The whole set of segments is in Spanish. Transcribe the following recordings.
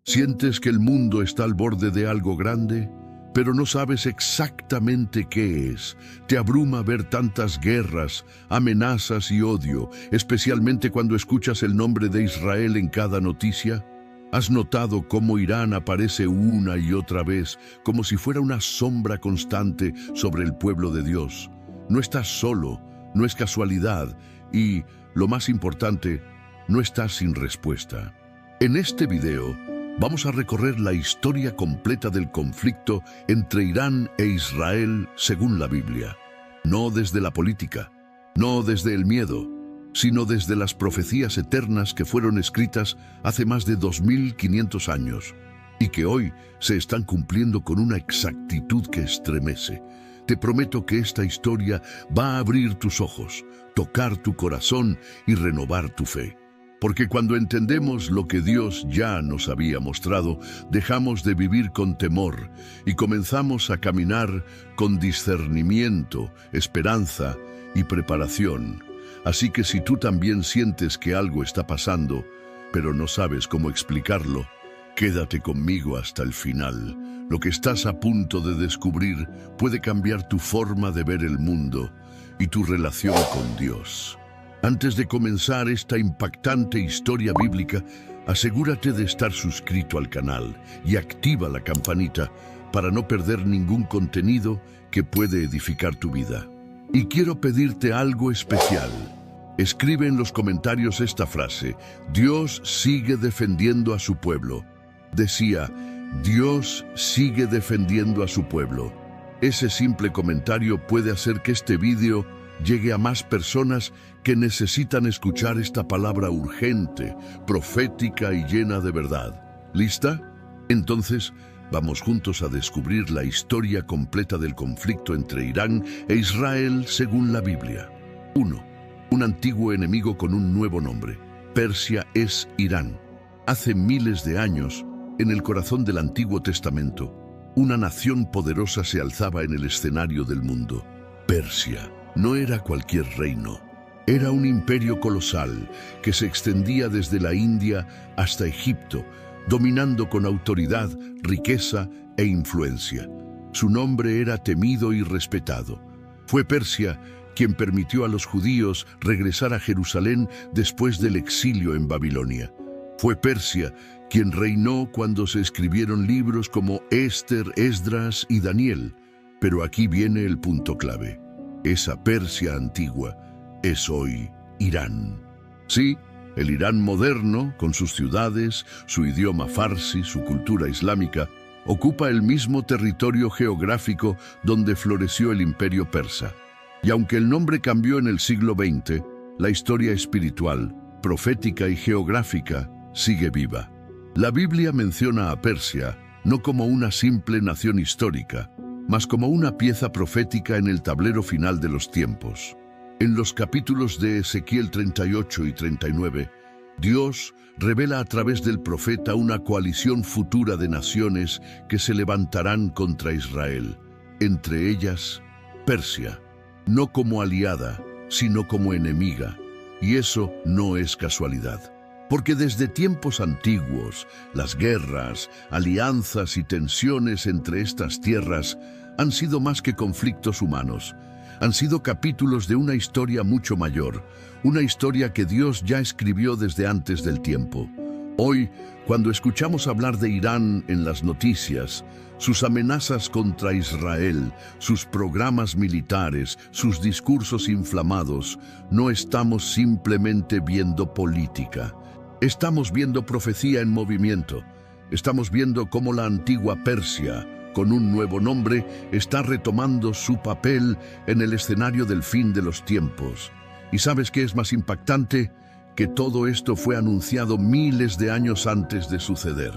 ¿Sientes que el mundo está al borde de algo grande, pero no sabes exactamente qué es? Te abruma ver tantas guerras, amenazas y odio, especialmente cuando escuchas el nombre de Israel en cada noticia. ¿Has notado cómo Irán aparece una y otra vez, como si fuera una sombra constante sobre el pueblo de Dios? No estás solo, no es casualidad y, lo más importante, no estás sin respuesta. En este video, vamos a recorrer la historia completa del conflicto entre Irán e Israel según la Biblia. No desde la política, no desde el miedo, sino desde las profecías eternas que fueron escritas hace más de 2500 años y que hoy se están cumpliendo con una exactitud que estremece. Te prometo que esta historia va a abrir tus ojos, tocar tu corazón y renovar tu fe. Porque cuando entendemos lo que Dios ya nos había mostrado, dejamos de vivir con temor y comenzamos a caminar con discernimiento, esperanza y preparación. Así que si tú también sientes que algo está pasando, pero no sabes cómo explicarlo, quédate conmigo hasta el final. Lo que estás a punto de descubrir puede cambiar tu forma de ver el mundo y tu relación con Dios. Antes de comenzar esta impactante historia bíblica, asegúrate de estar suscrito al canal y activa la campanita para no perder ningún contenido que puede edificar tu vida. Y quiero pedirte algo especial. Escribe en los comentarios esta frase: Dios sigue defendiendo a su pueblo. Decía, Dios sigue defendiendo a su pueblo. Ese simple comentario puede hacer que este video llegue a más personas que necesitan escuchar esta palabra urgente, profética y llena de verdad. ¿Lista? Entonces, vamos juntos a descubrir la historia completa del conflicto entre Irán e Israel según la Biblia. 1. Un antiguo enemigo con un nuevo nombre. Persia es Irán. Hace miles de años, en el corazón del Antiguo Testamento, una nación poderosa se alzaba en el escenario del mundo. Persia no era cualquier reino. Era un imperio colosal que se extendía desde la India hasta Egipto, dominando con autoridad, riqueza e influencia. Su nombre era temido y respetado. Fue Persia quien permitió a los judíos regresar a Jerusalén después del exilio en Babilonia. Fue Persia quien reinó cuando se escribieron libros como Esther, Esdras y Daniel. Pero aquí viene el punto clave. Esa Persia antigua es hoy Irán. Sí, el Irán moderno, con sus ciudades, su idioma farsi, su cultura islámica, ocupa el mismo territorio geográfico donde floreció el imperio persa. Y aunque el nombre cambió en el siglo XX, la historia espiritual, profética y geográfica sigue viva. La Biblia menciona a Persia no como una simple nación histórica, mas como una pieza profética en el tablero final de los tiempos. En los capítulos de Ezequiel 38 y 39, Dios revela a través del profeta una coalición futura de naciones que se levantarán contra Israel, entre ellas Persia, no como aliada, sino como enemiga. Y eso no es casualidad. Porque desde tiempos antiguos, las guerras, alianzas y tensiones entre estas tierras han sido más que conflictos humanos. Han sido capítulos de una historia mucho mayor, una historia que Dios ya escribió desde antes del tiempo. Hoy, cuando escuchamos hablar de Irán en las noticias, sus amenazas contra Israel, sus programas militares, sus discursos inflamados, no estamos simplemente viendo política. Estamos viendo profecía en movimiento. Estamos viendo cómo la antigua Persia, con un nuevo nombre, está retomando su papel en el escenario del fin de los tiempos. ¿Y sabes qué es más impactante? Que todo esto fue anunciado miles de años antes de suceder.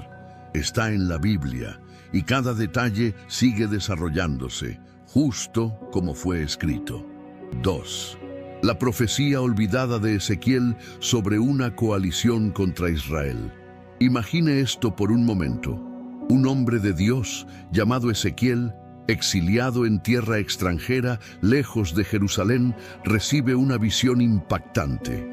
Está en la Biblia y cada detalle sigue desarrollándose, justo como fue escrito. 2. La profecía olvidada de Ezequiel sobre una coalición contra Israel. Imagine esto por un momento. Un hombre de Dios llamado Ezequiel, exiliado en tierra extranjera, lejos de Jerusalén, recibe una visión impactante.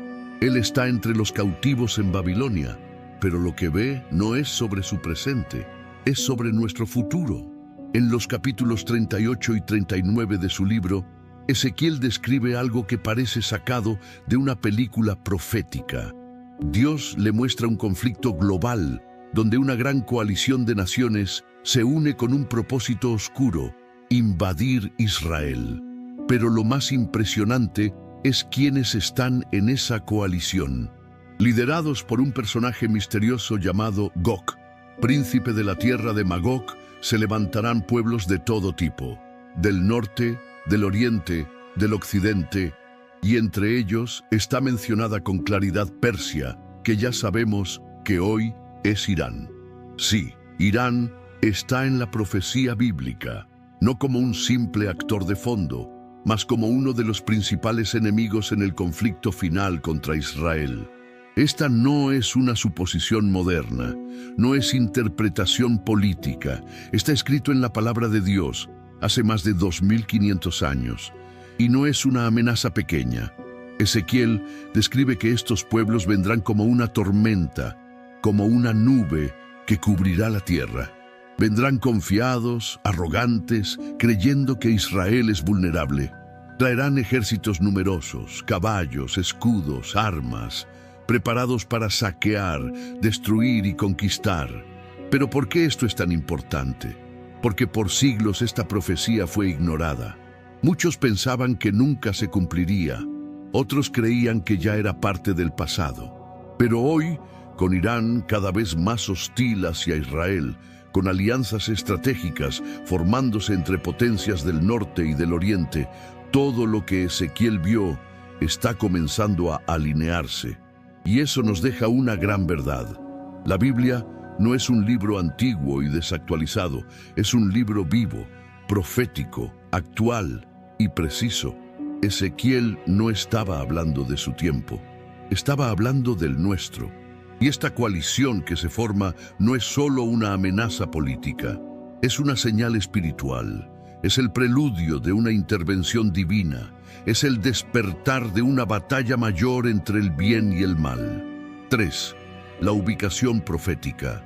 Él está entre los cautivos en Babilonia, pero lo que ve no es sobre su presente, es sobre nuestro futuro. En los capítulos 38 y 39 de su libro, Ezequiel describe algo que parece sacado de una película profética. Dios le muestra un conflicto global, donde una gran coalición de naciones se une con un propósito oscuro: invadir Israel. Pero lo más impresionante es quiénes están en esa coalición. Liderados por un personaje misterioso llamado Gog, príncipe de la tierra de Magog, se levantarán pueblos de todo tipo, del norte, del oriente, del occidente, y entre ellos está mencionada con claridad Persia, que ya sabemos que hoy es Irán. Sí, Irán está en la profecía bíblica, no como un simple actor de fondo, mas como uno de los principales enemigos en el conflicto final contra Israel. Esta no es una suposición moderna, no es interpretación política, está escrito en la palabra de Dios hace más de 2500 años, y no es una amenaza pequeña. Ezequiel describe que estos pueblos vendrán como una tormenta, como una nube que cubrirá la tierra. Vendrán confiados, arrogantes, creyendo que Israel es vulnerable. Traerán ejércitos numerosos, caballos, escudos, armas, preparados para saquear, destruir y conquistar. Pero ¿por qué esto es tan importante? Porque por siglos esta profecía fue ignorada. Muchos pensaban que nunca se cumpliría, otros creían que ya era parte del pasado. Pero hoy, con Irán cada vez más hostil hacia Israel, con alianzas estratégicas formándose entre potencias del norte y del oriente, todo lo que Ezequiel vio está comenzando a alinearse. Y eso nos deja una gran verdad. La Biblia no es un libro antiguo y desactualizado, es un libro vivo, profético, actual y preciso. Ezequiel no estaba hablando de su tiempo, estaba hablando del nuestro. Y esta coalición que se forma no es solo una amenaza política, es una señal espiritual, es el preludio de una intervención divina, es el despertar de una batalla mayor entre el bien y el mal. 3. La ubicación profética.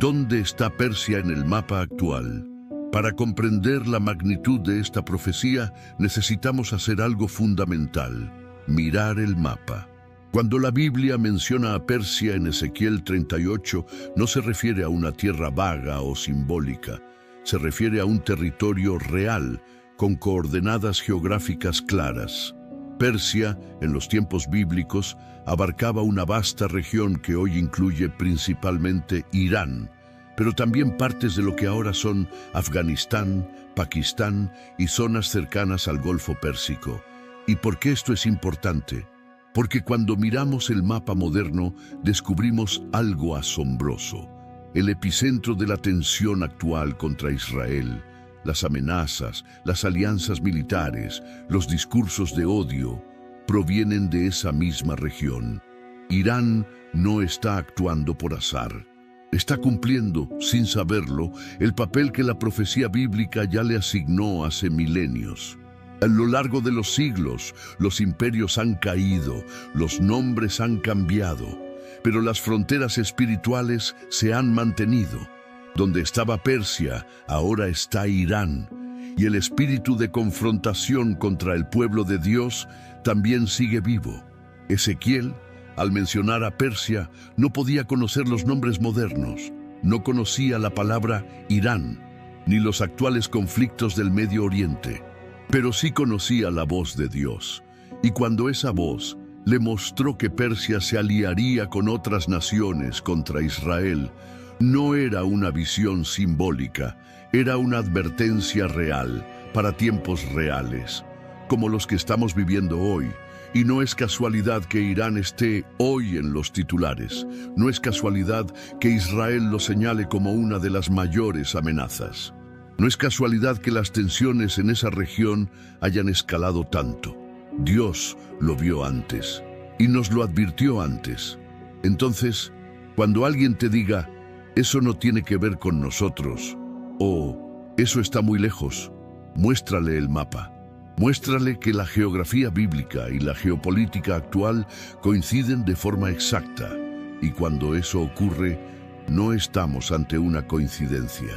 ¿Dónde está Persia en el mapa actual? Para comprender la magnitud de esta profecía, necesitamos hacer algo fundamental: mirar el mapa. Cuando la Biblia menciona a Persia en Ezequiel 38, no se refiere a una tierra vaga o simbólica, se refiere a un territorio real, con coordenadas geográficas claras. Persia, en los tiempos bíblicos, abarcaba una vasta región que hoy incluye principalmente Irán, pero también partes de lo que ahora son Afganistán, Pakistán y zonas cercanas al Golfo Pérsico. ¿Y por qué esto es importante? Porque cuando miramos el mapa moderno, descubrimos algo asombroso. El epicentro de la tensión actual contra Israel, las amenazas, las alianzas militares, los discursos de odio, provienen de esa misma región. Irán no está actuando por azar. Está cumpliendo, sin saberlo, el papel que la profecía bíblica ya le asignó hace milenios. A lo largo de los siglos, los imperios han caído, los nombres han cambiado, pero las fronteras espirituales se han mantenido. Donde estaba Persia, ahora está Irán, y el espíritu de confrontación contra el pueblo de Dios también sigue vivo. Ezequiel, al mencionar a Persia, no podía conocer los nombres modernos, no conocía la palabra Irán, ni los actuales conflictos del Medio Oriente, pero sí conocía la voz de Dios. Y cuando esa voz le mostró que Persia se aliaría con otras naciones contra Israel, no era una visión simbólica, era una advertencia real, para tiempos reales, como los que estamos viviendo hoy. Y no es casualidad que Irán esté hoy en los titulares, no es casualidad que Israel lo señale como una de las mayores amenazas. No es casualidad que las tensiones en esa región hayan escalado tanto. Dios lo vio antes y nos lo advirtió antes. Entonces, cuando alguien te diga, eso no tiene que ver con nosotros, o eso está muy lejos, muéstrale el mapa. Muéstrale que la geografía bíblica y la geopolítica actual coinciden de forma exacta, Y cuando eso ocurre, no estamos ante una coincidencia.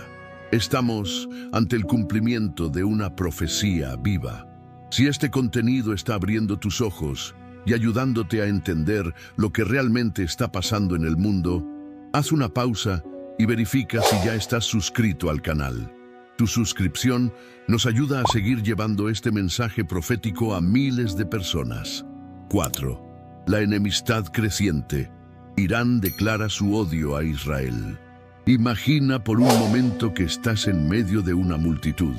Estamos ante el cumplimiento de una profecía viva. Si este contenido está abriendo tus ojos y ayudándote a entender lo que realmente está pasando en el mundo, haz una pausa y verifica si ya estás suscrito al canal. Tu suscripción nos ayuda a seguir llevando este mensaje profético a miles de personas. 4. La enemistad creciente. Irán declara su odio a Israel. Imagina por un momento que estás en medio de una multitud.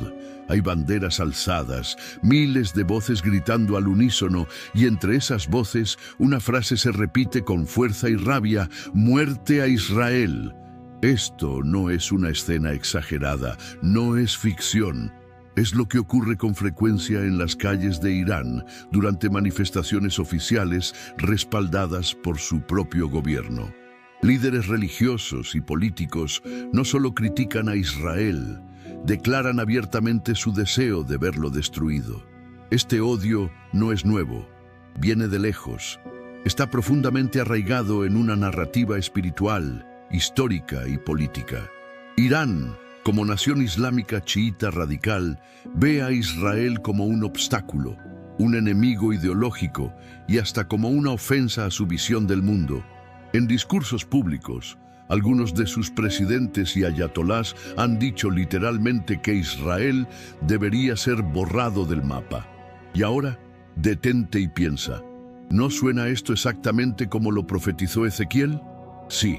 Hay banderas alzadas, miles de voces gritando al unísono, y entre esas voces una frase se repite con fuerza y rabia: ¡Muerte a Israel! Esto no es una escena exagerada, no es ficción. Es lo que ocurre con frecuencia en las calles de Irán durante manifestaciones oficiales respaldadas por su propio gobierno. Líderes religiosos y políticos no solo critican a Israel, declaran abiertamente su deseo de verlo destruido. Este odio no es nuevo, viene de lejos. Está profundamente arraigado en una narrativa espiritual, histórica y política. Irán, como nación islámica chiita radical, ve a Israel como un obstáculo, un enemigo ideológico y hasta como una ofensa a su visión del mundo. En discursos públicos, algunos de sus presidentes y ayatolás han dicho literalmente que Israel debería ser borrado del mapa. Y ahora, detente y piensa. ¿No suena esto exactamente como lo profetizó Ezequiel? Sí.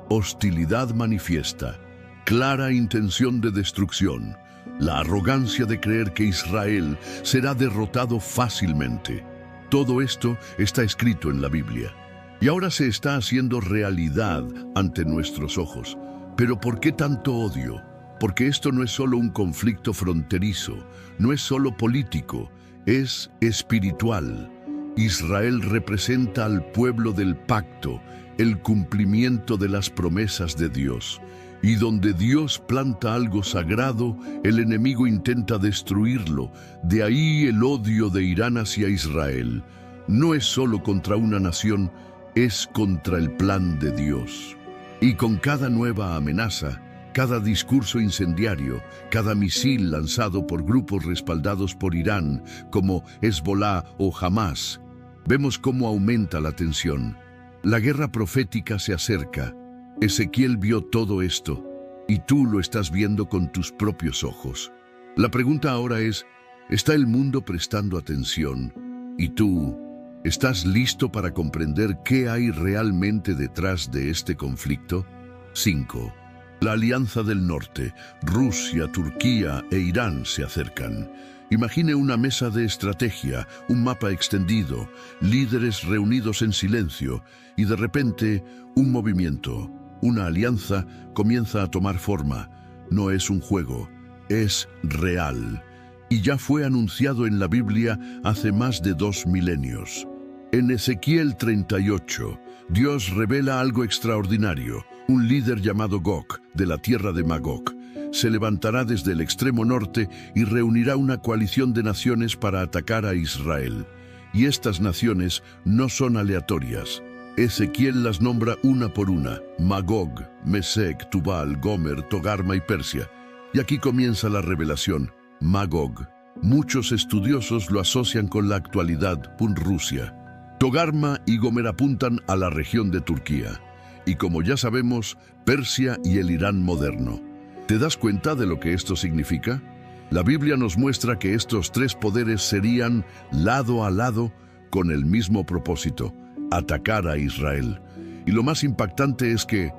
Hostilidad manifiesta, clara intención de destrucción, la arrogancia de creer que Israel será derrotado fácilmente. Todo esto está escrito en la Biblia. Y ahora se está haciendo realidad ante nuestros ojos. ¿Pero por qué tanto odio? Porque esto no es solo un conflicto fronterizo, no es solo político, es espiritual. Israel representa al pueblo del pacto, el cumplimiento de las promesas de Dios. Y donde Dios planta algo sagrado, el enemigo intenta destruirlo. De ahí el odio de Irán hacia Israel. No es solo contra una nación, es contra el plan de Dios. Y con cada nueva amenaza, cada discurso incendiario, cada misil lanzado por grupos respaldados por Irán, como Hezbolá o Hamás, vemos cómo aumenta la tensión. La guerra profética se acerca. Ezequiel vio todo esto, y tú lo estás viendo con tus propios ojos. La pregunta ahora es, ¿está el mundo prestando atención? ¿Y tú estás listo para comprender qué hay realmente detrás de este conflicto? 5. La Alianza del Norte, Rusia, Turquía e Irán se acercan. Imagine una mesa de estrategia, un mapa extendido, líderes reunidos en silencio, y de repente un movimiento, una alianza comienza a tomar forma. No es un juego, es real. Y ya fue anunciado en la Biblia hace más de 2 milenios. En Ezequiel 38, Dios revela algo extraordinario. Un líder llamado Gog, de la tierra de Magog, se levantará desde el extremo norte y reunirá una coalición de naciones para atacar a Israel. Y estas naciones no son aleatorias. Ezequiel las nombra una por una: Magog, Mesec, Tubal, Gomer, Togarma y Persia. Y aquí comienza la revelación. Magog. Muchos estudiosos lo asocian con la actualidad, con Rusia. Togarma y Gomer apuntan a la región de Turquía. Y como ya sabemos, Persia y el Irán moderno. ¿Te das cuenta de lo que esto significa? La Biblia nos muestra que estos 3 poderes serían lado a lado con el mismo propósito: atacar a Israel. Y lo más impactante es que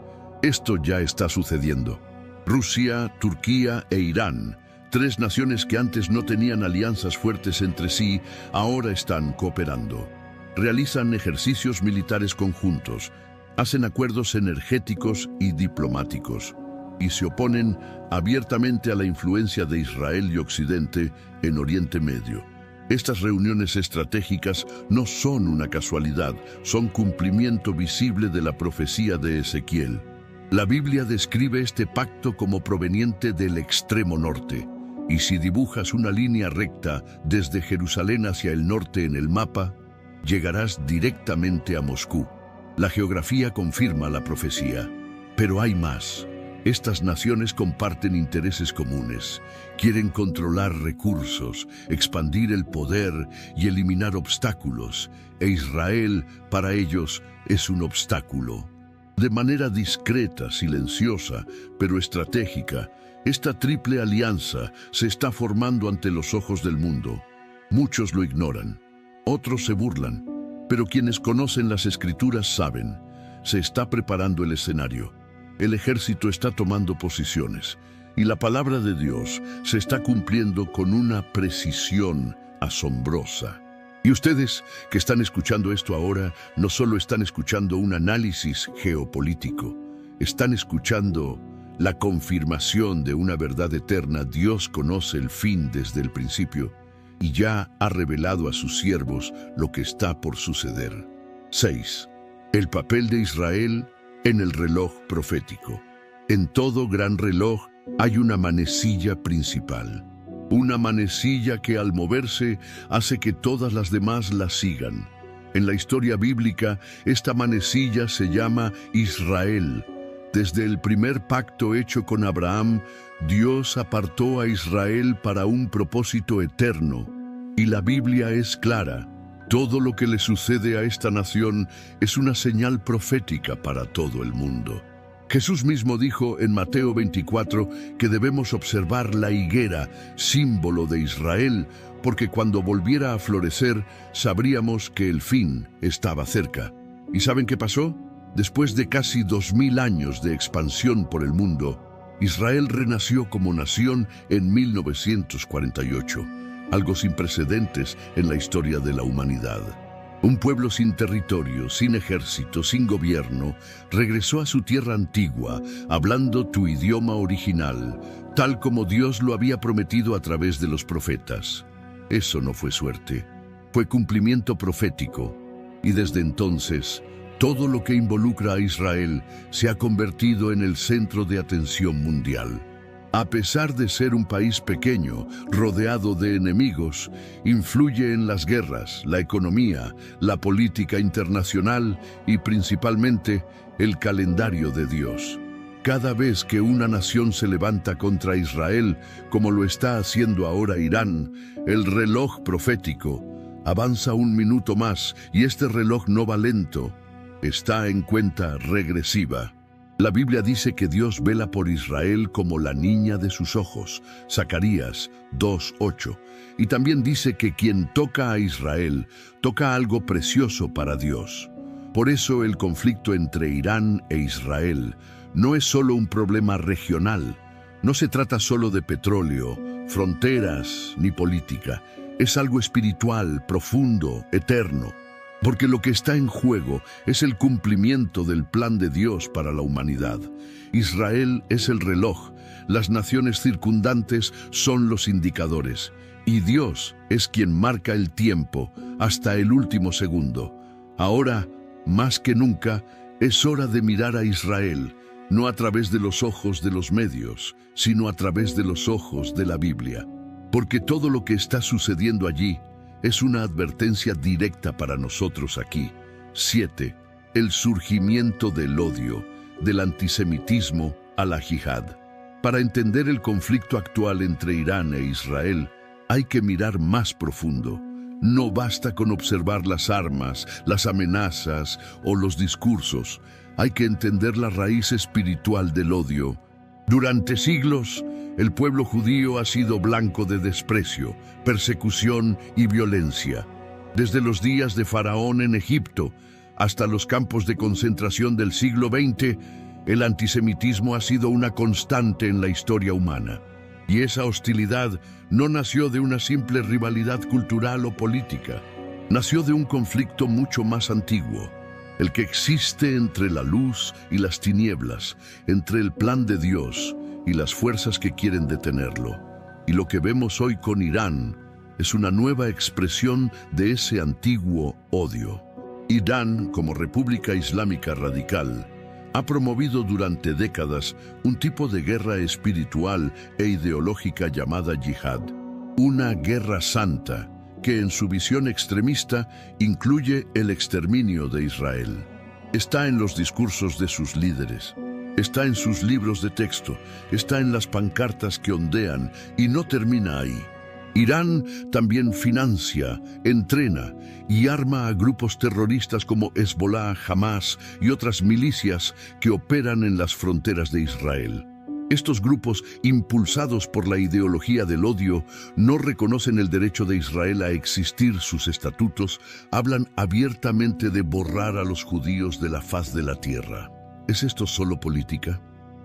esto ya está sucediendo. Rusia, Turquía e Irán, 3 naciones que antes no tenían alianzas fuertes entre sí, ahora están cooperando. Realizan ejercicios militares conjuntos, hacen acuerdos energéticos y diplomáticos, y se oponen abiertamente a la influencia de Israel y Occidente en Oriente Medio. Estas reuniones estratégicas no son una casualidad, son cumplimiento visible de la profecía de Ezequiel. La Biblia describe este pacto como proveniente del extremo norte, y si dibujas una línea recta desde Jerusalén hacia el norte en el mapa, llegarás directamente a Moscú. La geografía confirma la profecía, pero hay más. Estas naciones comparten intereses comunes, quieren controlar recursos, expandir el poder y eliminar obstáculos, e Israel, para ellos, es un obstáculo. De manera discreta, silenciosa, pero estratégica, esta triple alianza se está formando ante los ojos del mundo. Muchos lo ignoran, otros se burlan, pero quienes conocen las Escrituras saben, se está preparando el escenario. El ejército está tomando posiciones y la palabra de Dios se está cumpliendo con una precisión asombrosa. Y ustedes que están escuchando esto ahora, no solo están escuchando un análisis geopolítico, están escuchando la confirmación de una verdad eterna. Dios conoce el fin desde el principio y ya ha revelado a sus siervos lo que está por suceder. 6. El papel de Israel en el reloj profético. En todo gran reloj hay una manecilla principal. Una manecilla que al moverse hace que todas las demás la sigan. En la historia bíblica, esta manecilla se llama Israel. Desde el primer pacto hecho con Abraham, Dios apartó a Israel para un propósito eterno. Y la Biblia es clara. Todo lo que le sucede a esta nación es una señal profética para todo el mundo. Jesús mismo dijo en Mateo 24 que debemos observar la higuera, símbolo de Israel, porque cuando volviera a florecer, sabríamos que el fin estaba cerca. ¿Y saben qué pasó? Después de casi 2000 años de expansión por el mundo, Israel renació como nación en 1948. Algo sin precedentes en la historia de la humanidad. Un pueblo sin territorio, sin ejército, sin gobierno, regresó a su tierra antigua, hablando tu idioma original, tal como Dios lo había prometido a través de los profetas. Eso no fue suerte, fue cumplimiento profético, y desde entonces, todo lo que involucra a Israel se ha convertido en el centro de atención mundial. A pesar de ser un país pequeño, rodeado de enemigos, influye en las guerras, la economía, la política internacional y principalmente el calendario de Dios. Cada vez que una nación se levanta contra Israel, como lo está haciendo ahora Irán, el reloj profético avanza un minuto más y este reloj no va lento, está en cuenta regresiva. La Biblia dice que Dios vela por Israel como la niña de sus ojos, Zacarías 2:8. Y también dice que quien toca a Israel, toca algo precioso para Dios. Por eso el conflicto entre Irán e Israel no es solo un problema regional. No se trata solo de petróleo, fronteras ni política. Es algo espiritual, profundo, eterno. Porque lo que está en juego es el cumplimiento del plan de Dios para la humanidad. Israel es el reloj, las naciones circundantes son los indicadores, y Dios es quien marca el tiempo hasta el último segundo. Ahora, más que nunca, es hora de mirar a Israel, no a través de los ojos de los medios, sino a través de los ojos de la Biblia. Porque todo lo que está sucediendo allí es una advertencia directa para nosotros aquí. 7. El surgimiento del odio, del antisemitismo a la yihad. Para entender el conflicto actual entre Irán e Israel, hay que mirar más profundo. No basta con observar las armas, las amenazas o los discursos. Hay que entender la raíz espiritual del odio. Durante siglos, el pueblo judío ha sido blanco de desprecio, persecución y violencia. Desde los días de Faraón en Egipto hasta los campos de concentración del siglo XX, el antisemitismo ha sido una constante en la historia humana. Y esa hostilidad no nació de una simple rivalidad cultural o política. Nació de un conflicto mucho más antiguo, el que existe entre la luz y las tinieblas, entre el plan de Dios y las fuerzas que quieren detenerlo. Y lo que vemos hoy con Irán es una nueva expresión de ese antiguo odio. Irán, como república islámica radical, ha promovido durante décadas un tipo de guerra espiritual e ideológica llamada yihad, una guerra santa que en su visión extremista incluye el exterminio de Israel. Está en los discursos de sus líderes, está en sus libros de texto, está en las pancartas que ondean y no termina ahí. Irán también financia, entrena y arma a grupos terroristas como Hezbollah, Hamas y otras milicias que operan en las fronteras de Israel. Estos grupos, impulsados por la ideología del odio, no reconocen el derecho de Israel a existir. Sus estatutos hablan abiertamente de borrar a los judíos de la faz de la tierra. ¿Es esto solo política?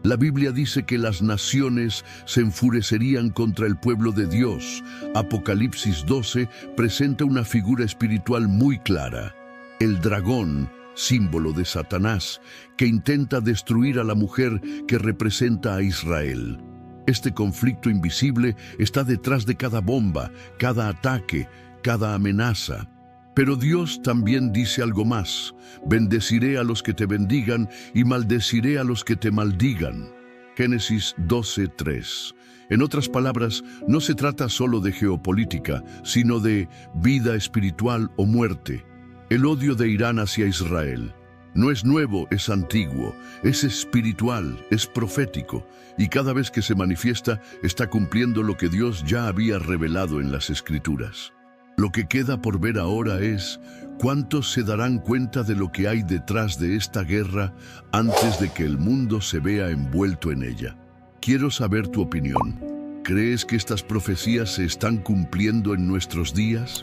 La Biblia dice que las naciones se enfurecerían contra el pueblo de Dios. Apocalipsis 12 presenta una figura espiritual muy clara: el dragón, símbolo de Satanás, que intenta destruir a la mujer que representa a Israel. Este conflicto invisible está detrás de cada bomba, cada ataque, cada amenaza. Pero Dios también dice algo más: bendeciré a los que te bendigan y maldeciré a los que te maldigan. Génesis 12:3. En otras palabras, no se trata solo de geopolítica, sino de vida espiritual o muerte. El odio de Irán hacia Israel no es nuevo, es antiguo, es espiritual, es profético, y cada vez que se manifiesta está cumpliendo lo que Dios ya había revelado en las Escrituras. Lo que queda por ver ahora es cuántos se darán cuenta de lo que hay detrás de esta guerra antes de que el mundo se vea envuelto en ella. Quiero saber tu opinión. ¿Crees que estas profecías se están cumpliendo en nuestros días?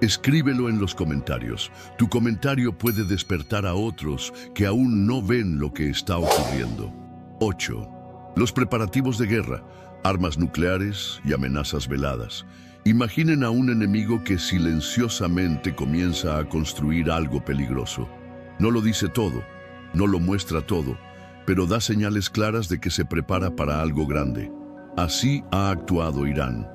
Escríbelo en los comentarios. Tu comentario puede despertar a otros que aún no ven lo que está ocurriendo. 8. Los preparativos de guerra, armas nucleares y amenazas veladas. Imaginen a un enemigo que silenciosamente comienza a construir algo peligroso. No lo dice todo, no lo muestra todo, pero da señales claras de que se prepara para algo grande. Así ha actuado Irán.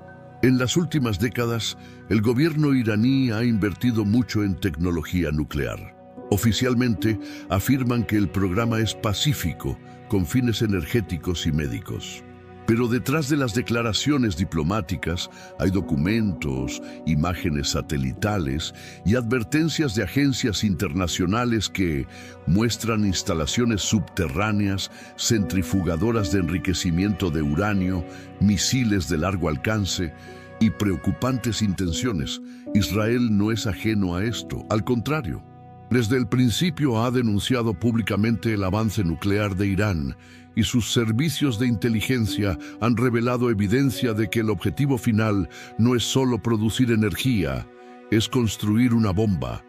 En las últimas décadas, el gobierno iraní ha invertido mucho en tecnología nuclear. Oficialmente, afirman que el programa es pacífico, con fines energéticos y médicos. Pero detrás de las declaraciones diplomáticas hay documentos, imágenes satelitales y advertencias de agencias internacionales que muestran instalaciones subterráneas, centrifugadoras de enriquecimiento de uranio, misiles de largo alcance y preocupantes intenciones. Israel no es ajeno a esto, al contrario. Desde el principio ha denunciado públicamente el avance nuclear de Irán, y sus servicios de inteligencia han revelado evidencia de que el objetivo final no es solo producir energía, es construir una bomba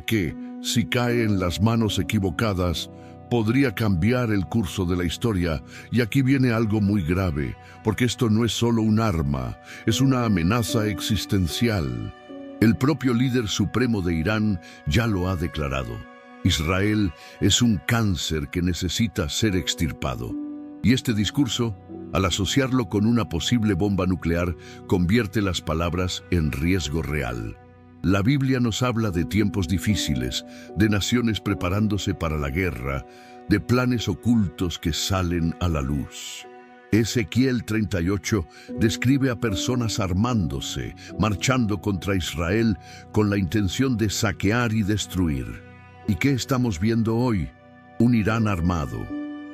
que, si cae en las manos equivocadas, podría cambiar el curso de la historia. Y aquí viene algo muy grave, porque esto no es solo un arma, es una amenaza existencial. El propio líder supremo de Irán ya lo ha declarado. Israel es un cáncer que necesita ser extirpado. Y este discurso, al asociarlo con una posible bomba nuclear, convierte las palabras en riesgo real. La Biblia nos habla de tiempos difíciles, de naciones preparándose para la guerra, de planes ocultos que salen a la luz. Ezequiel 38 describe a personas armándose, marchando contra Israel con la intención de saquear y destruir. ¿Y qué estamos viendo hoy? Un Irán armado,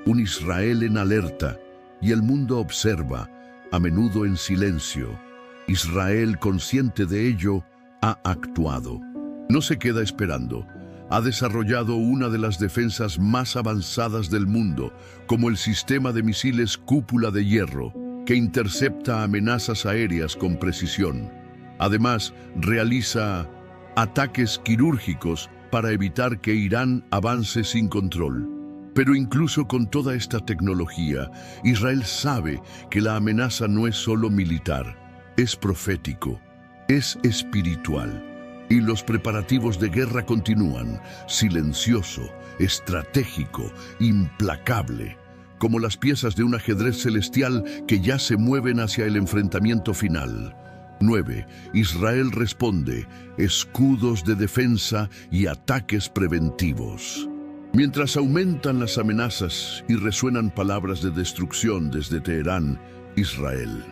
un Israel en alerta, y el mundo observa, a menudo en silencio. Israel, consciente de ello, ha actuado. No se queda esperando. Ha desarrollado una de las defensas más avanzadas del mundo, como el sistema de misiles Cúpula de Hierro, que intercepta amenazas aéreas con precisión. Además, realiza ataques quirúrgicos para evitar que Irán avance sin control. Pero incluso con toda esta tecnología, Israel sabe que la amenaza no es solo militar, es profético, es espiritual. Y los preparativos de guerra continúan, silencioso, estratégico, implacable, como las piezas de un ajedrez celestial que ya se mueven hacia el enfrentamiento final. 9. Israel responde: escudos de defensa y ataques preventivos. Mientras aumentan las amenazas y resuenan palabras de destrucción desde Teherán, Israel,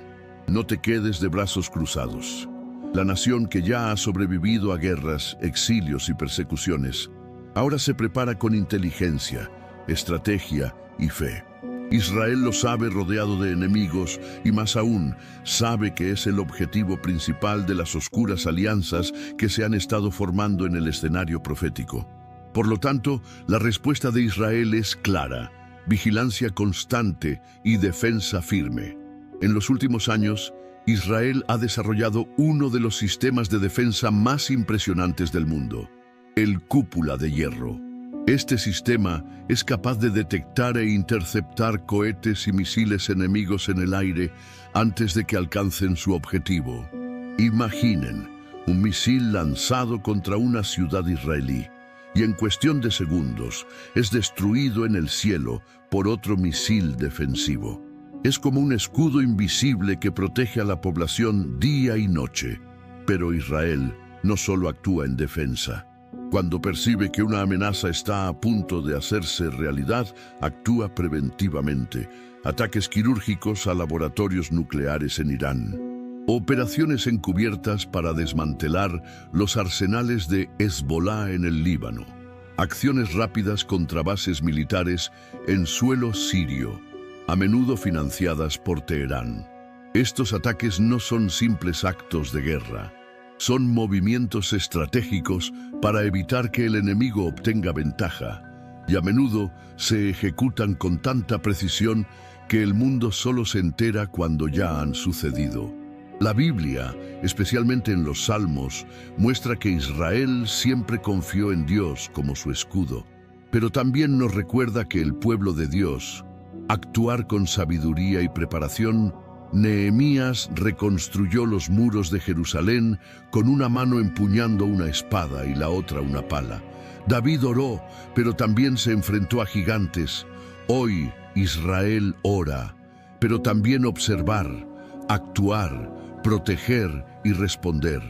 no te quedes de brazos cruzados. La nación que ya ha sobrevivido a guerras, exilios y persecuciones Ahora se prepara con inteligencia, estrategia y fe. Israel lo sabe rodeado de enemigos y más aún sabe que es el objetivo principal de las oscuras alianzas que se han estado formando en el escenario profético. Por lo tanto, la respuesta de Israel es clara: vigilancia constante y defensa firme. En los últimos años, Israel ha desarrollado uno de los sistemas de defensa más impresionantes del mundo, el Cúpula de Hierro. Este sistema es capaz de detectar e interceptar cohetes y misiles enemigos en el aire antes de que alcancen su objetivo. Imaginen un misil lanzado contra una ciudad israelí y en cuestión de segundos es destruido en el cielo por otro misil defensivo. Es como un escudo invisible que protege a la población día y noche. Pero Israel no solo actúa en defensa. Cuando percibe que una amenaza está a punto de hacerse realidad, actúa preventivamente. Ataques quirúrgicos a laboratorios nucleares en Irán. Operaciones encubiertas para desmantelar los arsenales de Hezbollah en el Líbano. Acciones rápidas contra bases militares en suelo sirio, a menudo financiadas por Teherán. Estos ataques no son simples actos de guerra. Son movimientos estratégicos para evitar que el enemigo obtenga ventaja, y a menudo se ejecutan con tanta precisión que el mundo solo se entera cuando ya han sucedido. La Biblia, especialmente en los Salmos, muestra que Israel siempre confió en Dios como su escudo, pero también nos recuerda que el pueblo de Dios, actuar con sabiduría y preparación. Nehemías reconstruyó los muros de Jerusalén con una mano empuñando una espada y la otra una pala. David oró, pero también se enfrentó a gigantes. Hoy Israel ora, pero también observar, actuar, proteger y responder.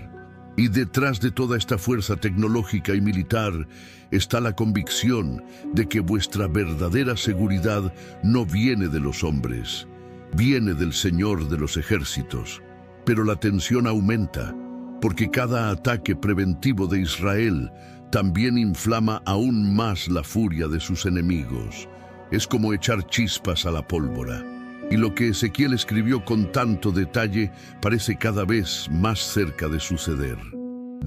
Y detrás de toda esta fuerza tecnológica y militar está la convicción de que vuestra verdadera seguridad no viene de los hombres. Viene del Señor de los ejércitos, pero la tensión aumenta, porque cada ataque preventivo de Israel también inflama aún más la furia de sus enemigos. Es como echar chispas a la pólvora. Y lo que Ezequiel escribió con tanto detalle parece cada vez más cerca de suceder.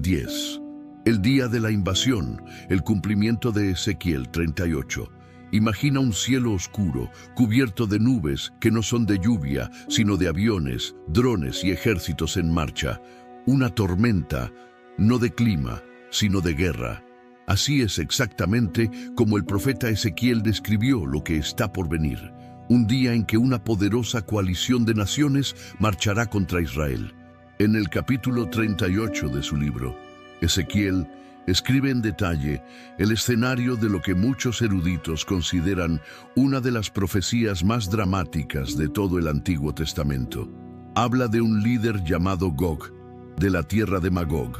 10. El día de la invasión, el cumplimiento de Ezequiel 38. Imagina un cielo oscuro, cubierto de nubes que no son de lluvia, sino de aviones, drones y ejércitos en marcha. Una tormenta, no de clima, sino de guerra. Así es exactamente como el profeta Ezequiel describió lo que está por venir. Un día en que una poderosa coalición de naciones marchará contra Israel. En el capítulo 38 de su libro, Ezequiel escribe en detalle el escenario de lo que muchos eruditos consideran una de las profecías más dramáticas de todo el Antiguo Testamento. Habla de un líder llamado Gog, de la tierra de Magog,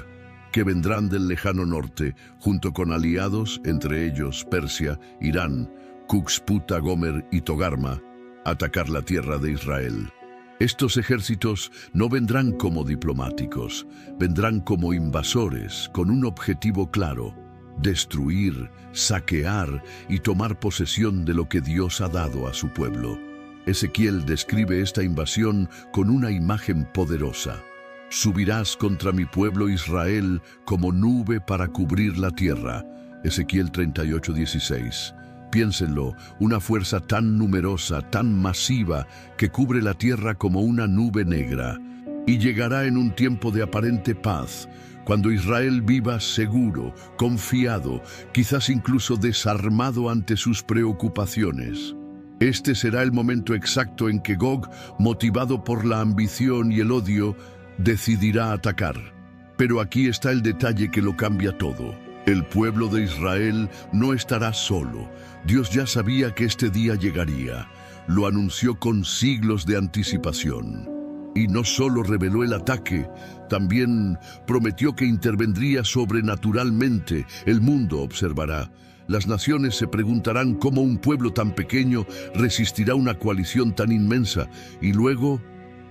que vendrán del lejano norte, junto con aliados, entre ellos Persia, Irán, Cuxputa, Gomer y Togarma, a atacar la tierra de Israel. Estos ejércitos no vendrán como diplomáticos, vendrán como invasores, con un objetivo claro: destruir, saquear y tomar posesión de lo que Dios ha dado a su pueblo. Ezequiel describe esta invasión con una imagen poderosa. Subirás contra mi pueblo Israel como nube para cubrir la tierra. Ezequiel 38:16. Piénsenlo, una fuerza tan numerosa, tan masiva, que cubre la tierra como una nube negra. Y llegará en un tiempo de aparente paz, cuando Israel viva seguro, confiado, quizás incluso desarmado ante sus preocupaciones. Este será el momento exacto en que Gog, motivado por la ambición y el odio, decidirá atacar. Pero aquí está el detalle que lo cambia todo. El pueblo de Israel no estará solo. Dios ya sabía que este día llegaría. Lo anunció con siglos de anticipación. Y no solo reveló el ataque, también prometió que intervendría sobrenaturalmente. El mundo observará. Las naciones se preguntarán cómo un pueblo tan pequeño resistirá una coalición tan inmensa. Y luego,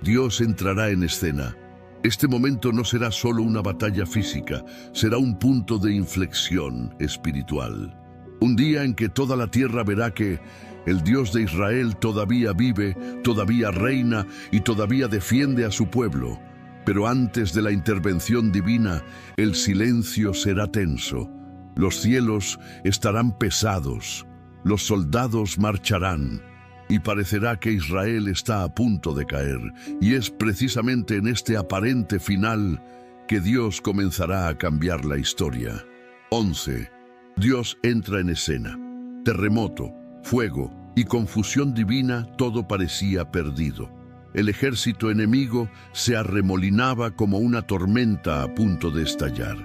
Dios entrará en escena. Este momento no será solo una batalla física, será un punto de inflexión espiritual. Un día en que toda la tierra verá que el Dios de Israel todavía vive, todavía reina y todavía defiende a su pueblo. Pero antes de la intervención divina, el silencio será tenso. Los cielos estarán pesados, los soldados marcharán, y parecerá que Israel está a punto de caer. Y es precisamente en este aparente final que Dios comenzará a cambiar la historia. 11. Dios entra en escena. Terremoto, fuego y confusión divina, todo parecía perdido. El ejército enemigo se arremolinaba como una tormenta a punto de estallar.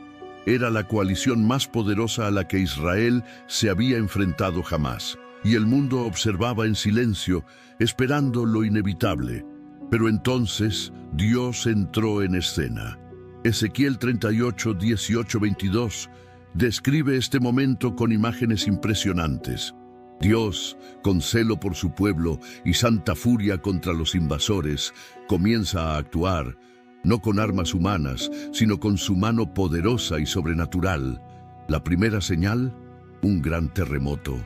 Era la coalición más poderosa a la que Israel se había enfrentado jamás, y el mundo observaba en silencio, esperando lo inevitable. Pero entonces Dios entró en escena. Ezequiel 38, 18, 22 describe este momento con imágenes impresionantes. Dios, con celo por su pueblo y santa furia contra los invasores, comienza a actuar, no con armas humanas, sino con su mano poderosa y sobrenatural. La primera señal, un gran terremoto.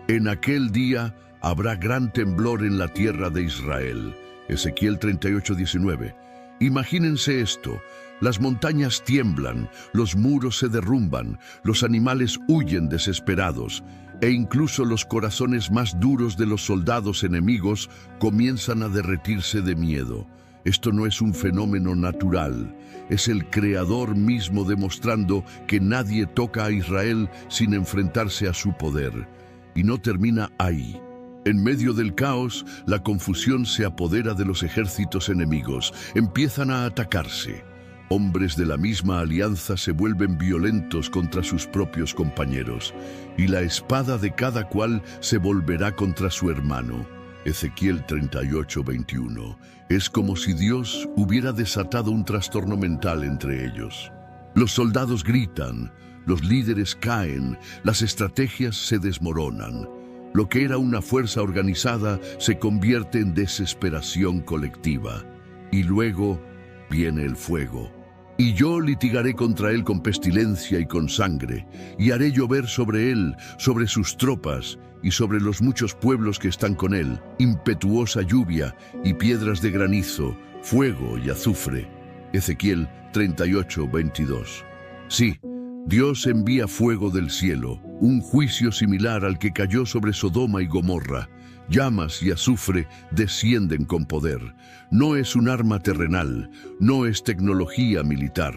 En aquel día habrá gran temblor en la tierra de Israel. Ezequiel 38, 19. Imagínense esto. Las montañas tiemblan, los muros se derrumban, los animales huyen desesperados, e incluso los corazones más duros de los soldados enemigos comienzan a derretirse de miedo. Esto no es un fenómeno natural, es el Creador mismo demostrando que nadie toca a Israel sin enfrentarse a su poder. Y no termina ahí. En medio del caos, la confusión se apodera de los ejércitos enemigos, empiezan a atacarse. Hombres de la misma alianza se vuelven violentos contra sus propios compañeros, y la espada de cada cual se volverá contra su hermano. Ezequiel 38, 21. Es como si Dios hubiera desatado un trastorno mental entre ellos. Los soldados gritan, los líderes caen, las estrategias se desmoronan. Lo que era una fuerza organizada se convierte en desesperación colectiva. Y luego viene el fuego. Y yo litigaré contra él con pestilencia y con sangre, y haré llover sobre él, sobre sus tropas, y sobre los muchos pueblos que están con él, impetuosa lluvia y piedras de granizo, fuego y azufre. Ezequiel 38, 22. Sí, Dios envía fuego del cielo, un juicio similar al que cayó sobre Sodoma y Gomorra. Llamas y azufre descienden con poder. No es un arma terrenal, no es tecnología militar.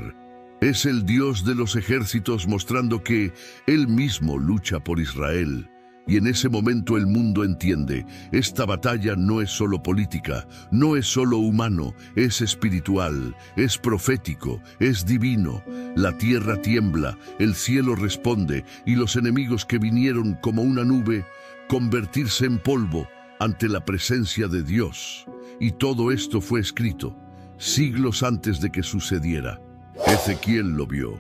Es el Dios de los ejércitos mostrando que Él mismo lucha por Israel. Y en ese momento el mundo entiende, esta batalla no es solo política, no es solo humano, es espiritual, es profético, es divino. La tierra tiembla, el cielo responde, y los enemigos que vinieron como una nube, convertirse en polvo ante la presencia de Dios. Y todo esto fue escrito siglos antes de que sucediera. Ezequiel lo vio.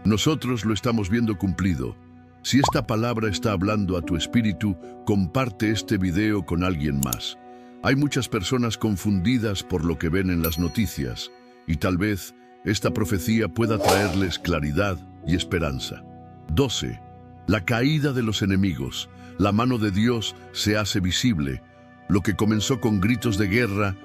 Nosotros lo estamos viendo cumplido. Si esta palabra está hablando a tu espíritu, comparte este video con alguien más. Hay muchas personas confundidas por lo que ven en las noticias, y tal vez esta profecía pueda traerles claridad y esperanza. 12. La caída de los enemigos. La mano de Dios se hace visible. Lo que comenzó con gritos de guerra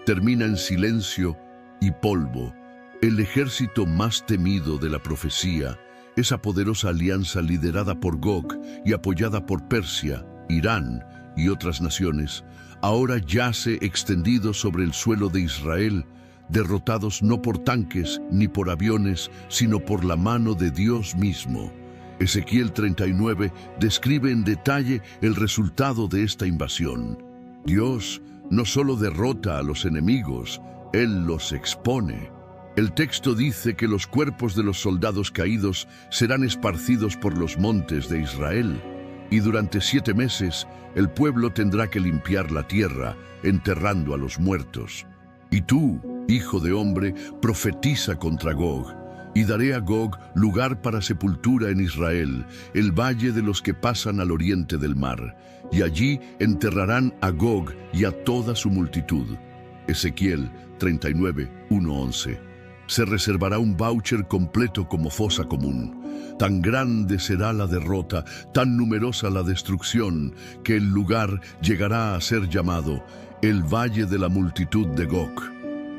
termina en silencio y polvo. El ejército más temido de la profecía, esa poderosa alianza liderada por Gog y apoyada por Persia, Irán y otras naciones, ahora yace extendido sobre el suelo de Israel, derrotados no por tanques ni por aviones, sino por la mano de Dios mismo. Ezequiel 39 describe en detalle el resultado de esta invasión. Dios no solo derrota a los enemigos, Él los expone. El texto dice que los cuerpos de los soldados caídos serán esparcidos por los montes de Israel, y durante 7 meses el pueblo tendrá que limpiar la tierra, enterrando a los muertos. Y tú, hijo de hombre, profetiza contra Gog, y daré a Gog lugar para sepultura en Israel, el valle de los que pasan al oriente del mar, y allí enterrarán a Gog y a toda su multitud. Ezequiel 39, 1-11. se reservará un voucher completo como fosa común. Tan grande será la derrota, tan numerosa la destrucción, que el lugar llegará a ser llamado el Valle de la Multitud de Gog.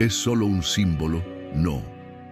¿Es solo un símbolo? No.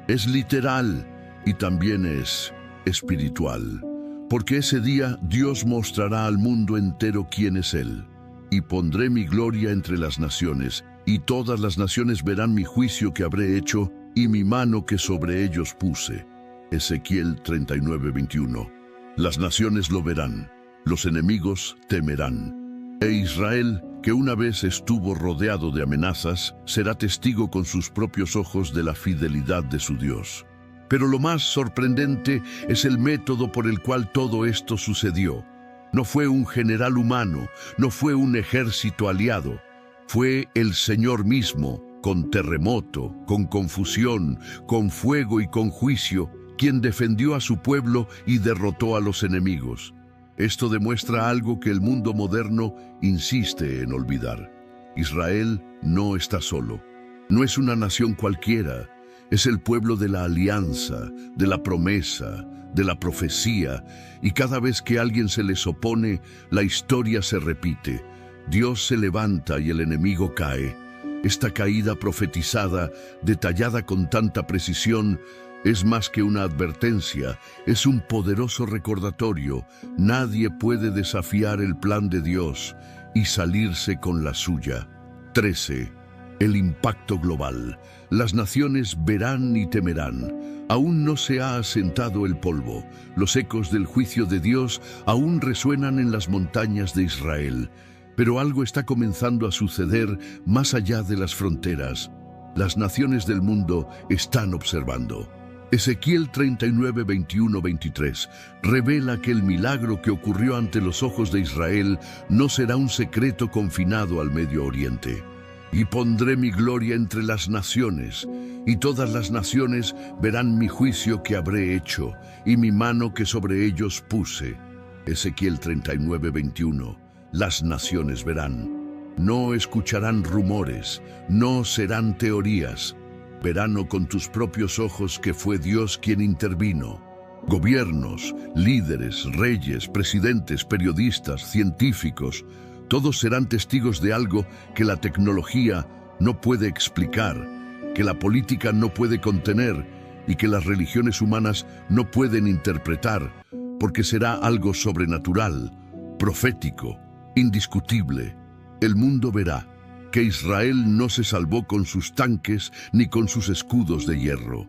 Es literal y también es espiritual. Porque ese día Dios mostrará al mundo entero quién es Él. Y pondré mi gloria entre las naciones, y todas las naciones verán mi juicio que habré hecho y mi mano que sobre ellos puse. Ezequiel 39:21. Las naciones lo verán, los enemigos temerán. E Israel, que una vez estuvo rodeado de amenazas, será testigo con sus propios ojos de la fidelidad de su Dios. Pero lo más sorprendente es el método por el cual todo esto sucedió. No fue un general humano, no fue un ejército aliado. Fue el Señor mismo, con terremoto, con confusión, con fuego y con juicio, quien defendió a su pueblo y derrotó a los enemigos. Esto demuestra algo que el mundo moderno insiste en olvidar. Israel no está solo. No es una nación cualquiera. Es el pueblo de la alianza, de la promesa, de la profecía, y cada vez que alguien se les opone, la historia se repite. Dios se levanta y el enemigo cae. Esta caída profetizada, detallada con tanta precisión, es más que una advertencia, es un poderoso recordatorio. Nadie puede desafiar el plan de Dios y salirse con la suya. 13. El impacto global. Las naciones verán y temerán. Aún no se ha asentado el polvo. Los ecos del juicio de Dios aún resuenan en las montañas de Israel. Pero algo está comenzando a suceder más allá de las fronteras. Las naciones del mundo están observando. Ezequiel 39:21-23 revela que el milagro que ocurrió ante los ojos de Israel no será un secreto confinado al Medio Oriente. Y pondré mi gloria entre las naciones, y todas las naciones verán mi juicio que habré hecho, y mi mano que sobre ellos puse. Ezequiel 39:21. Las naciones verán. No escucharán rumores, no serán teorías. Verán con tus propios ojos que fue Dios quien intervino. Gobiernos, líderes, reyes, presidentes, periodistas, científicos, todos serán testigos de algo que la tecnología no puede explicar, que la política no puede contener y que las religiones humanas no pueden interpretar, porque será algo sobrenatural, profético, indiscutible. El mundo verá que Israel no se salvó con sus tanques ni con sus escudos de hierro,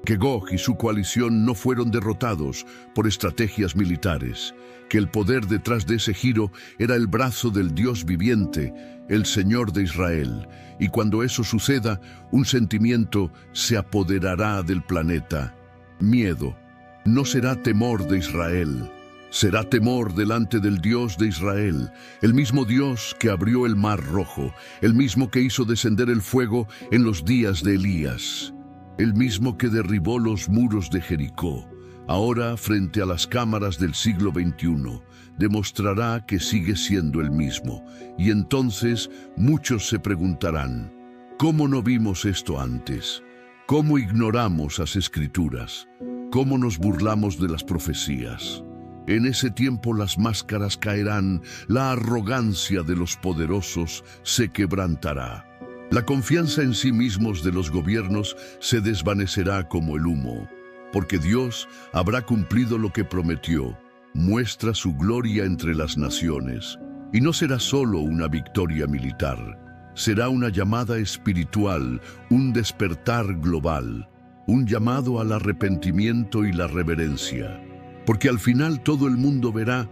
que Gog y su coalición no fueron derrotados por estrategias militares, que el poder detrás de ese giro era el brazo del Dios viviente, el Señor de Israel. Y cuando eso suceda, un sentimiento se apoderará del planeta. Miedo. No será temor de Israel. Será temor delante del Dios de Israel, el mismo Dios que abrió el Mar Rojo, el mismo que hizo descender el fuego en los días de Elías, el mismo que derribó los muros de Jericó. Ahora, frente a las cámaras del siglo XXI, demostrará que sigue siendo el mismo. Y entonces muchos se preguntarán, ¿cómo no vimos esto antes? ¿Cómo ignoramos las Escrituras? ¿Cómo nos burlamos de las profecías? En ese tiempo las máscaras caerán, la arrogancia de los poderosos se quebrantará. La confianza en sí mismos de los gobiernos se desvanecerá como el humo, porque Dios habrá cumplido lo que prometió, muestra su gloria entre las naciones. Y no será solo una victoria militar, será una llamada espiritual, un despertar global, un llamado al arrepentimiento y la reverencia. Porque al final todo el mundo verá,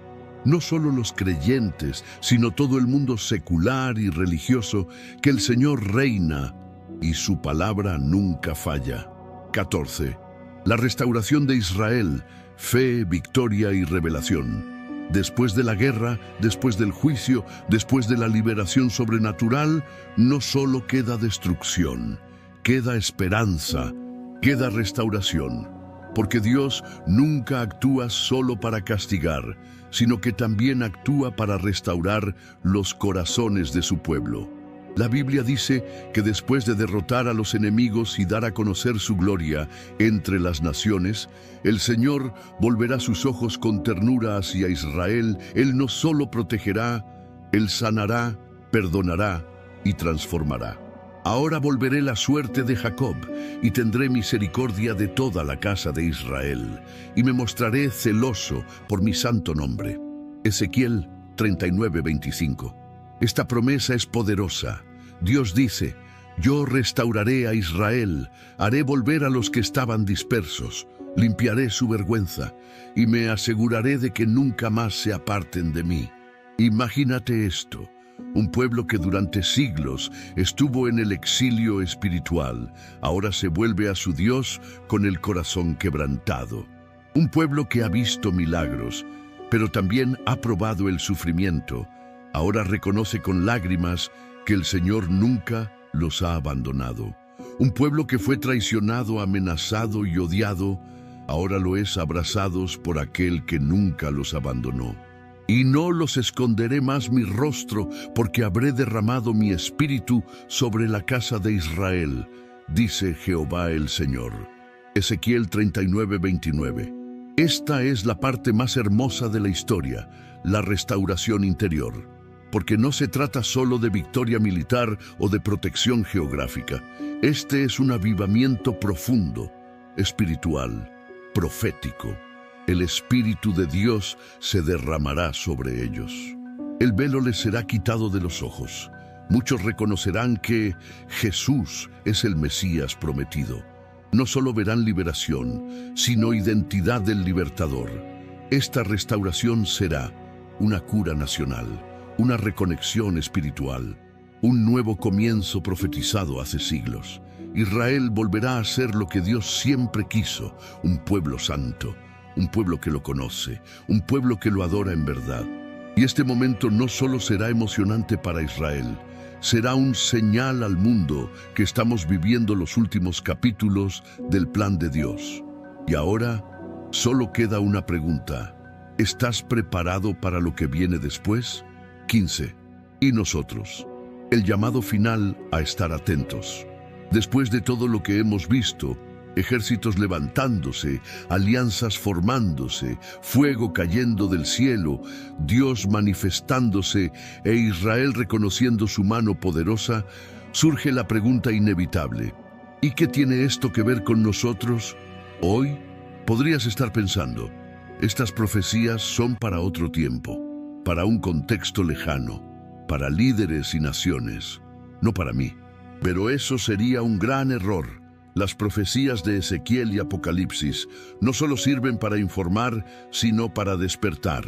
no solo los creyentes, sino todo el mundo secular y religioso, que el Señor reina y su palabra nunca falla. 14. La restauración de Israel, fe, victoria y revelación. Después de la guerra, después del juicio, después de la liberación sobrenatural, no solo queda destrucción, queda esperanza, queda restauración. Porque Dios nunca actúa solo para castigar, sino que también actúa para restaurar los corazones de su pueblo. La Biblia dice que después de derrotar a los enemigos y dar a conocer su gloria entre las naciones, el Señor volverá sus ojos con ternura hacia Israel. Él no solo protegerá, Él sanará, perdonará y transformará. Ahora volveré la suerte de Jacob y tendré misericordia de toda la casa de Israel, y me mostraré celoso por mi santo nombre. Ezequiel 39:25. Esta promesa es poderosa. Dios dice: yo restauraré a Israel, haré volver a los que estaban dispersos, limpiaré su vergüenza y me aseguraré de que nunca más se aparten de mí. Imagínate esto: un pueblo que durante siglos estuvo en el exilio espiritual, ahora se vuelve a su Dios con el corazón quebrantado. Un pueblo que ha visto milagros, pero también ha probado el sufrimiento. Ahora reconoce con lágrimas que el Señor nunca los ha abandonado. Un pueblo que fue traicionado, amenazado y odiado, ahora lo es abrazados por aquel que nunca los abandonó. Y no los esconderé más mi rostro, porque habré derramado mi espíritu sobre la casa de Israel, dice Jehová el Señor. Ezequiel 39:29. Esta es la parte más hermosa de la historia, la restauración interior. Porque no se trata solo de victoria militar o de protección geográfica. Este es un avivamiento profundo, espiritual, profético. El Espíritu de Dios se derramará sobre ellos. El velo les será quitado de los ojos. Muchos reconocerán que Jesús es el Mesías prometido. No solo verán liberación, sino identidad del libertador. Esta restauración será una cura nacional, una reconexión espiritual, un nuevo comienzo profetizado hace siglos. Israel volverá a ser lo que Dios siempre quiso: un pueblo santo, un pueblo que lo conoce, un pueblo que lo adora en verdad. Y este momento no solo será emocionante para Israel, será un señal al mundo que estamos viviendo los últimos capítulos del plan de Dios. Y ahora solo queda una pregunta: ¿estás preparado para lo que viene después? 15. ¿Y nosotros? El llamado final a estar atentos. Después de todo lo que hemos visto, ejércitos levantándose, alianzas formándose, fuego cayendo del cielo, Dios manifestándose e Israel reconociendo su mano poderosa, surge la pregunta inevitable: ¿y qué tiene esto que ver con nosotros? Hoy podrías estar pensando: estas profecías son para otro tiempo, para un contexto lejano, para líderes y naciones, no para mí. Pero eso sería un gran error. Las profecías de Ezequiel y Apocalipsis no solo sirven para informar, sino para despertar.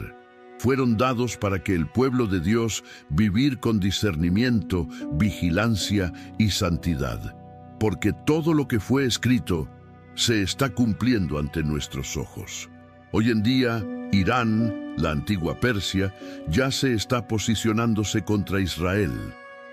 Fueron dados para que el pueblo de Dios vivir con discernimiento, vigilancia y santidad. Porque todo lo que fue escrito se está cumpliendo ante nuestros ojos. Hoy en día, Irán, la antigua Persia, ya se está posicionándose contra Israel.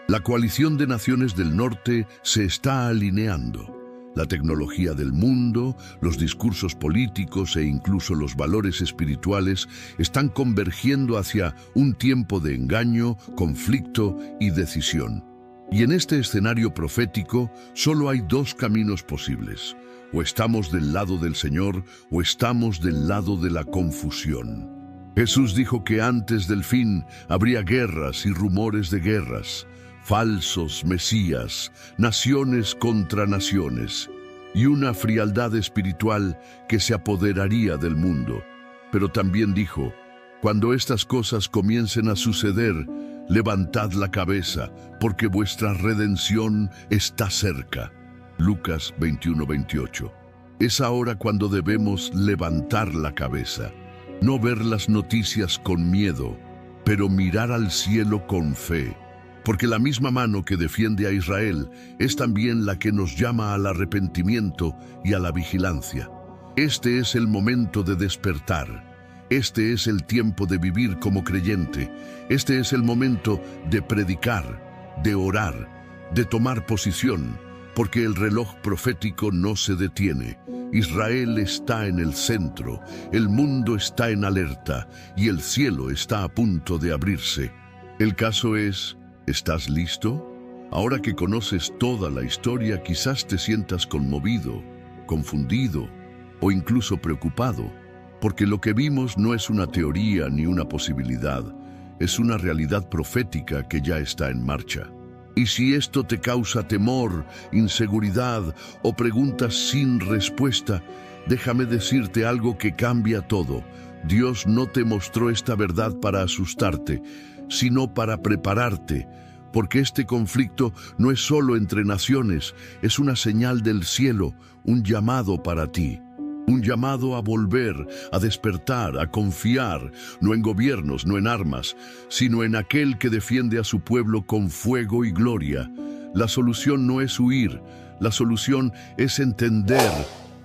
La coalición de naciones del norte se está alineando. La tecnología del mundo, los discursos políticos e incluso los valores espirituales están convergiendo hacia un tiempo de engaño, conflicto y decisión. Y en este escenario profético solo hay dos caminos posibles: o estamos del lado del Señor o estamos del lado de la confusión. Jesús dijo que antes del fin habría guerras y rumores de guerras, falsos mesías, naciones contra naciones, y una frialdad espiritual que se apoderaría del mundo. Pero también dijo: cuando estas cosas comiencen a suceder, levantad la cabeza, porque vuestra redención está cerca. Lucas 21:28. Es ahora cuando debemos levantar la cabeza, no ver las noticias con miedo, pero mirar al cielo con fe. Porque la misma mano que defiende a Israel es también la que nos llama al arrepentimiento y a la vigilancia. Este es el momento de despertar. Este es el tiempo de vivir como creyente. Este es el momento de predicar, de orar, de tomar posición, porque el reloj profético no se detiene. Israel está en el centro, el mundo está en alerta y el cielo está a punto de abrirse. El caso es: ¿estás listo? Ahora que conoces toda la historia, quizás te sientas conmovido, confundido o incluso preocupado, porque lo que vimos no es una teoría ni una posibilidad, es una realidad profética que ya está en marcha. Y si esto te causa temor, inseguridad o preguntas sin respuesta, déjame decirte algo que cambia todo. Dios no te mostró esta verdad para asustarte, sino para prepararte, porque este conflicto no es solo entre naciones, es una señal del cielo, un llamado para ti. Un llamado a volver, a despertar, a confiar, no en gobiernos, no en armas, sino en aquel que defiende a su pueblo con fuego y gloria. La solución no es huir, la solución es entender,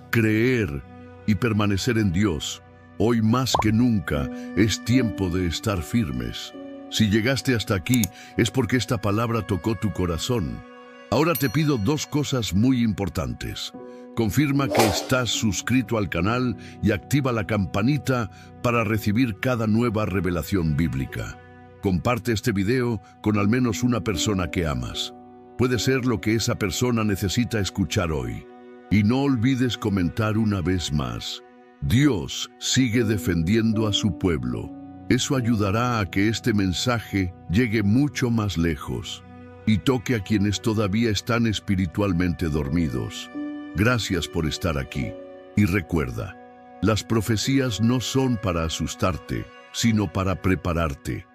creer y permanecer en Dios. Hoy más que nunca es tiempo de estar firmes. Si llegaste hasta aquí es porque esta palabra tocó tu corazón. Ahora te pido dos cosas muy importantes. Confirma que estás suscrito al canal y activa la campanita para recibir cada nueva revelación bíblica. Comparte este video con al menos una persona que amas. Puede ser lo que esa persona necesita escuchar hoy. Y no olvides comentar una vez más: Dios sigue defendiendo a su pueblo. Eso ayudará a que este mensaje llegue mucho más lejos y toque a quienes todavía están espiritualmente dormidos. Gracias por estar aquí. Y recuerda, las profecías no son para asustarte, sino para prepararte.